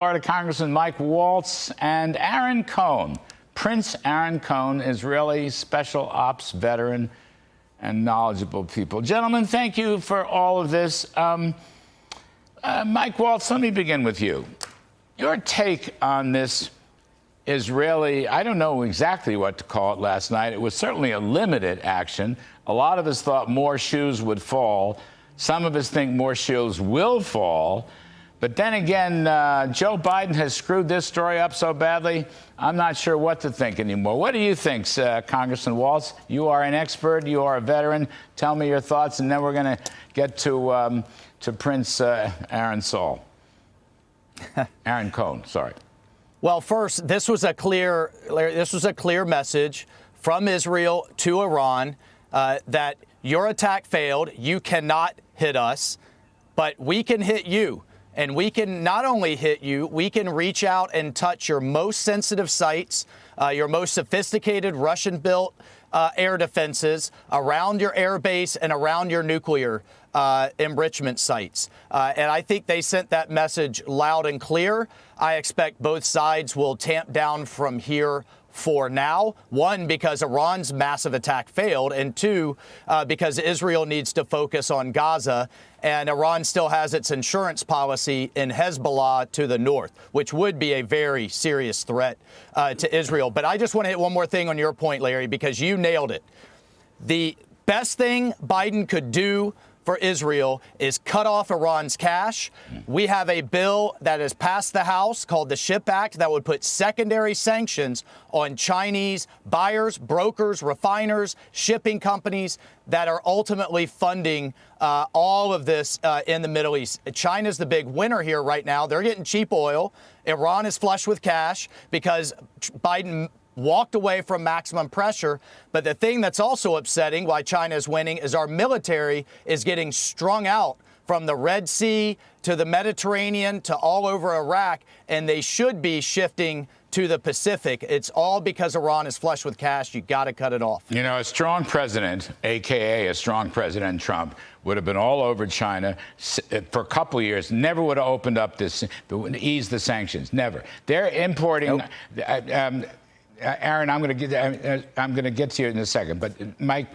Florida Congressman Mike Waltz and Aaron Cohen. Prince Aaron Cohen, Israeli special ops veteran and knowledgeable people. Gentlemen, thank you for all of this. Mike Waltz, let me begin with you. Your take on this Israeli, I don't know exactly what to call it last night. It was certainly a limited action. A lot of us thought more shoes would fall. Some of us think more shoes will fall. But then again, Joe Biden has screwed this story up so badly, I'm not sure what to think anymore. What do you think, Congressman Waltz? You are an expert. You are a veteran. Tell me your thoughts, and then we're going to get to Prince Aaron Cohen. Sorry. Well, first, this was a clear message from Israel to Iran that your attack failed. You cannot hit us, but we can hit you. And we can not only hit you, we can reach out and touch your most sensitive sites, your most sophisticated Russian-built air defenses around your air base and around your nuclear enrichment sites. And I think they sent that message loud and clear. I expect both sides will tamp down from here for now. One, because Iran's massive attack failed, and two, because Israel needs to focus on Gaza, and Iran still has its insurance policy in Hezbollah to the north, which would be a very serious threat to Israel. But I just want to hit one more thing on your point, Larry, because you nailed it. The best thing Biden could do for Israel is cut off Iran's cash. We have a bill that has passed the House called the SHIP Act that would put secondary sanctions on Chinese buyers, brokers, refiners, shipping companies that are ultimately funding all of this in the Middle East. China's the big winner here right now. They're getting cheap oil. Iran is flush with cash because Biden walked away from maximum pressure. But the thing that's also upsetting why China is winning is our military is getting strung out from the Red Sea to the Mediterranean to all over Iraq, and they should be shifting to the Pacific. It's all because Iran is flush with cash. You got to cut it off. You know, a strong president, a.k.a. a strong President Trump, would have been all over China for a couple of years, never would have opened up this, eased the sanctions, never. They're importing... Nope. Aaron, I'm going to get to you in a second, but Mike,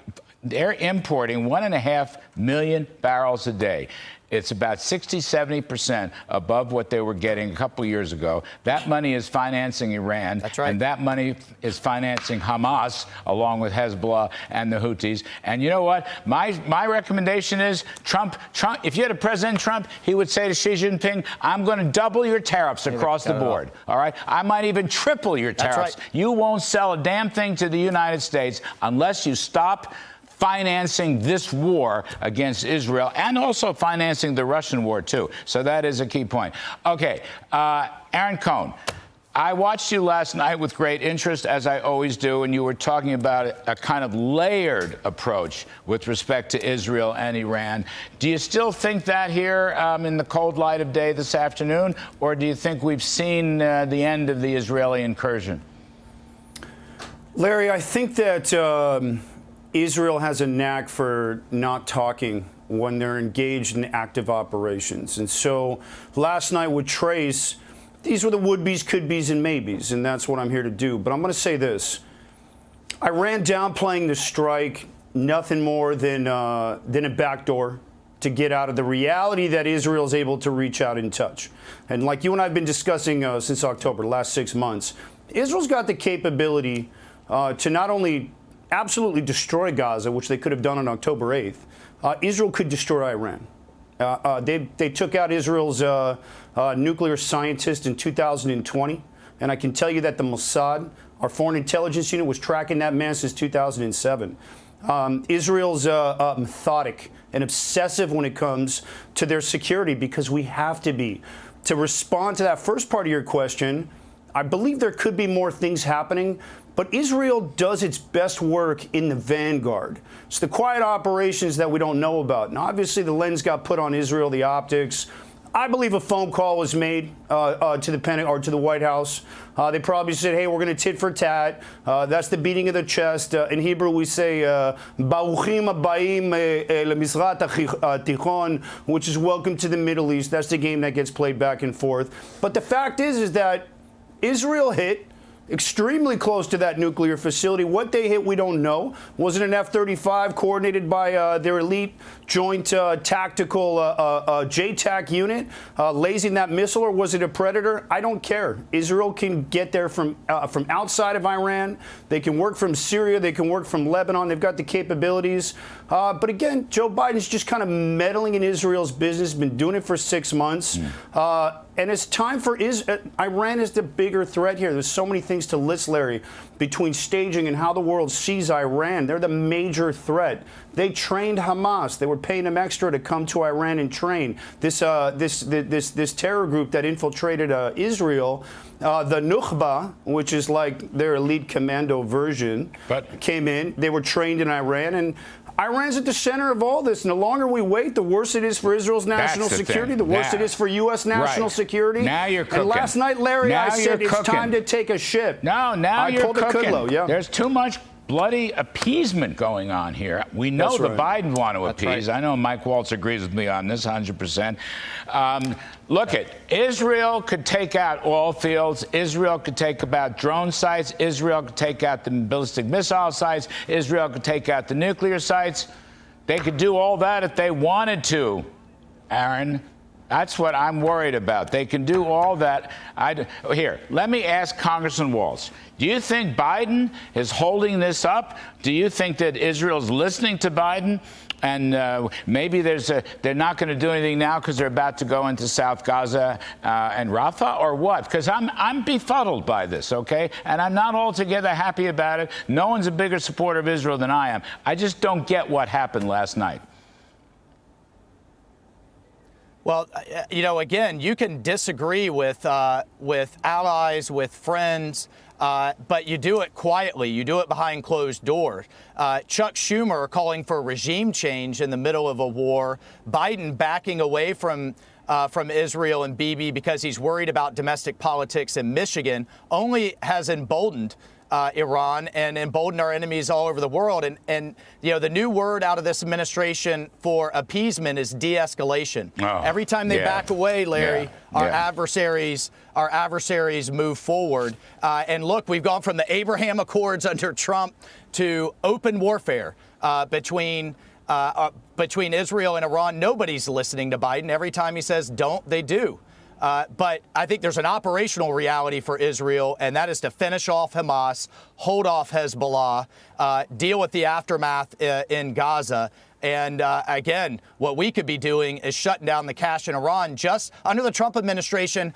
they're importing 1.5 million barrels a day. It's about 60-70% above what they were getting a couple years ago. That money is financing Iran. That's right. And that money is financing Hamas, along with Hezbollah and the Houthis. And you know what? My recommendation is Trump, if you had a President Trump, he would say to Xi Jinping, I'm going to double your tariffs across the board. All right? I might even triple your tariffs. That's right. You won't sell a damn thing to the United States unless you stop financing this war against Israel and also financing the Russian war, too. So that is a key point. OK, Aaron Cohen, I watched you last night with great interest, as I always do, and you were talking about a kind of layered approach with respect to Israel and Iran. Do you still think that here in the cold light of day this afternoon, or do you think we've seen the end of the Israeli incursion? Larry, I think that Israel has a knack for not talking when they're engaged in active operations. And so last night with Trace, these were the would-bes, could-bes, and maybes, and that's what I'm here to do. But I'm going to say this. Iran downplaying the strike, nothing more than a backdoor to get out of the reality that Israel is able to reach out and touch. And like you and I have been discussing since October, the last 6 months, Israel's got the capability to not only absolutely destroy Gaza, which they could have done on October 8th. Israel could destroy Iran. They took out Israel's nuclear scientist in 2020, and I can tell you that the Mossad, our foreign intelligence unit, was tracking that man since 2007. Israel's methodic and obsessive when it comes to their security, because we have to be. To respond to that first part of your question, I believe there could be more things happening, but Israel does its best work in the vanguard. It's the quiet operations that we don't know about. And obviously the lens got put on Israel, the optics. I believe a phone call was made to the Pentagon or to the White House. They probably said, hey, we're going to tit for tat. That's the beating of the chest. In Hebrew, we say, Baruchim habayim lemizrat tichon, which is welcome to the Middle East. That's the game that gets played back and forth. But the fact is that Israel hit extremely close to that nuclear facility. What they hit, we don't know. Was it an F-35 coordinated by their elite joint tactical JTAC unit lasing that missile, or was it a Predator? I don't care. Israel can get there from outside of Iran. They can work from Syria. They can work from Lebanon. They've got the capabilities. But again, Joe Biden's just kind of meddling in Israel's business, been doing it for 6 months. And it's time for Iran is the bigger threat here. There's so many things to list, Larry, between staging and how the world sees Iran. They're the major threat. They trained Hamas. They were paying them extra to come to Iran and train. This terror group that infiltrated Israel, the Nukhba, which is like their elite commando version, came in. They were trained in Iran, and Iran's at the center of all this, and the longer we wait, the worse it is for Israel's national security, the worse it is for U.S. national security. Now you're cooking. And last night, Larry, I said it's time to take a ship. Now you're cooking. Yeah. There's too much bloody appeasement going on here. We know the Biden want to appease. I know Mike Waltz agrees with me on this 100%. Look, Israel could take out oil fields. Israel could take out drone sites. Israel could take out the ballistic missile sites. Israel could take out the nuclear sites. They could do all that if they wanted to, Aaron. That's what I'm worried about. They can do all that. Here, let me ask Congressman Waltz. Do you think Biden is holding this up? Do you think that Israel's listening to Biden? And maybe they're not going to do anything now because they're about to go into South Gaza and Rafah, or what? Because I'm befuddled by this, okay? And I'm not altogether happy about it. No one's a bigger supporter of Israel than I am. I just don't get what happened last night. Well, again, you can disagree with allies, with friends, but you do it quietly. You do it behind closed doors. Chuck Schumer calling for regime change in the middle of a war. Biden backing away from Israel and Bibi because he's worried about domestic politics in Michigan only has emboldened Iran and embolden our enemies all over the world. And the new word out of this administration for appeasement is de-escalation. Every time they back away, Larry, our adversaries move forward. And look, we've gone from the Abraham Accords under Trump to open warfare between Israel and Iran. Nobody's listening to Biden. Every time he says don't, they do. But I think there's an operational reality for Israel, and that is to finish off Hamas, hold off Hezbollah, deal with the aftermath in Gaza. And again, what we could be doing is shutting down the cash in Iran. Just under the Trump administration,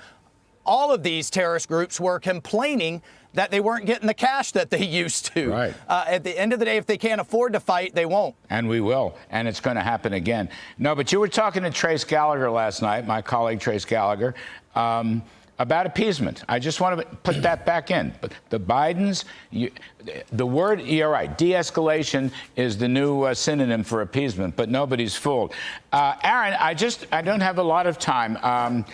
all of these terrorist groups were complaining that they weren't getting the cash that they used to. Right. At the end of the day, if they can't afford to fight, they won't. And we will. And it's going to happen again. No, but you were talking to Trace Gallagher last night, my colleague Trace Gallagher, about appeasement. I just want to put that back in. But the Bidens, the word, you're right, de-escalation is the new synonym for appeasement, but nobody's fooled. Aaron, I don't have a lot of time.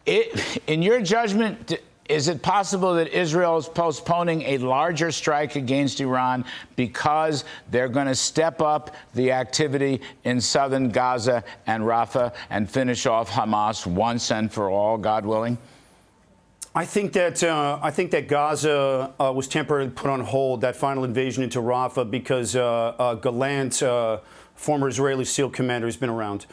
In your judgment, is it possible that Israel is postponing a larger strike against Iran because they're going to step up the activity in southern Gaza and Rafah and finish off Hamas once and for all, God willing? I think that Gaza was temporarily put on hold, that final invasion into Rafah, because Gallant, former Israeli SEAL commander, who's been around,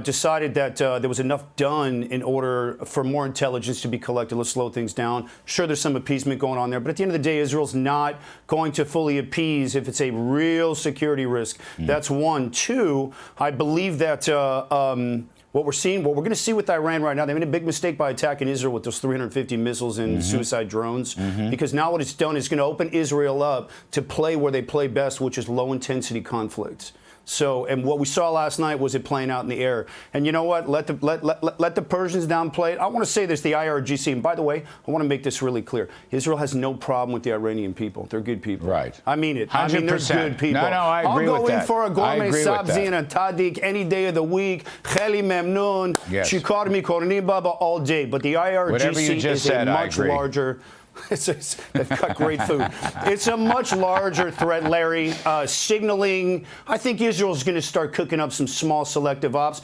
decided that there was enough done in order for more intelligence to be collected. Let's slow things down. Sure, there's some appeasement going on there, but at the end of the day, Israel's not going to fully appease if it's a real security risk. That's one. Two, I believe that what we're going to see with Iran right now, they made a big mistake by attacking Israel with those 350 missiles and suicide drones, because now what it's done is going to open Israel up to play where they play best, which is low-intensity conflicts. So, and what we saw last night was it playing out in the air. And you know what? Let the Persians downplay it. I want to say this, the IRGC, and by the way, I want to make this really clear. Israel has no problem with the Iranian people. They're good people. Right. I mean it. 100%. I mean, they're good people. No, I agree I'll with go in that. for a gourmet sabzi that. and a tadik any day of the week. Kheli memnoon, Yes. shikar mikorni baba all day. But the Whatever you IRGC just is said, a I much agree. larger. They've got great food. It's a much larger threat, Larry. Signaling, I think Israel's going to start cooking up some small selective ops.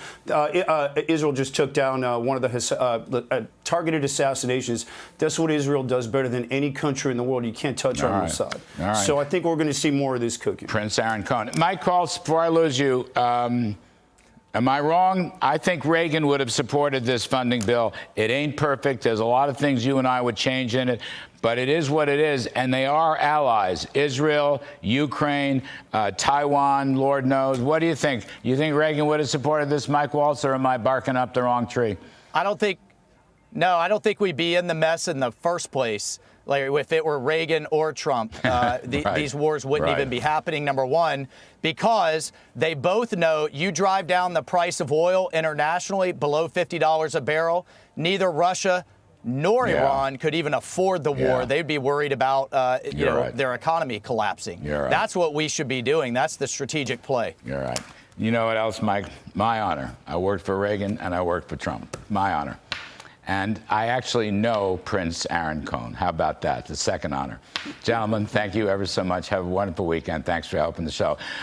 Israel just took down one of the targeted assassinations. That's what Israel does better than any country in the world. You can't touch on Mossad. All right. So I think we're going to see more of this cooking. Prince Aaron Cohen. Mike Waltz, before I lose you, am I wrong? I think Reagan would have supported this funding bill. It ain't perfect. There's a lot of things you and I would change in it, but it is what it is, and they are allies. Israel, Ukraine, Taiwan, Lord knows. What do you think? You think Reagan would have supported this, Mike Waltz, or am I barking up the wrong tree? I don't think we'd be in the mess in the first place. Like if it were Reagan or Trump, Right. these wars wouldn't Right. even be happening, number one, because they both know you drive down the price of oil internationally below $50 a barrel, neither Russia nor Iran could even afford the war. Yeah. They'd be worried about Right. their economy collapsing. You're right. That's what we should be doing. That's the strategic play. You're right. You know what else, Mike? My honor. I worked for Reagan and I worked for Trump. My honor. And I actually know Prince Aaron Cohen. How about that? The second honor. Gentlemen, thank you ever so much. Have a wonderful weekend. Thanks for helping the show.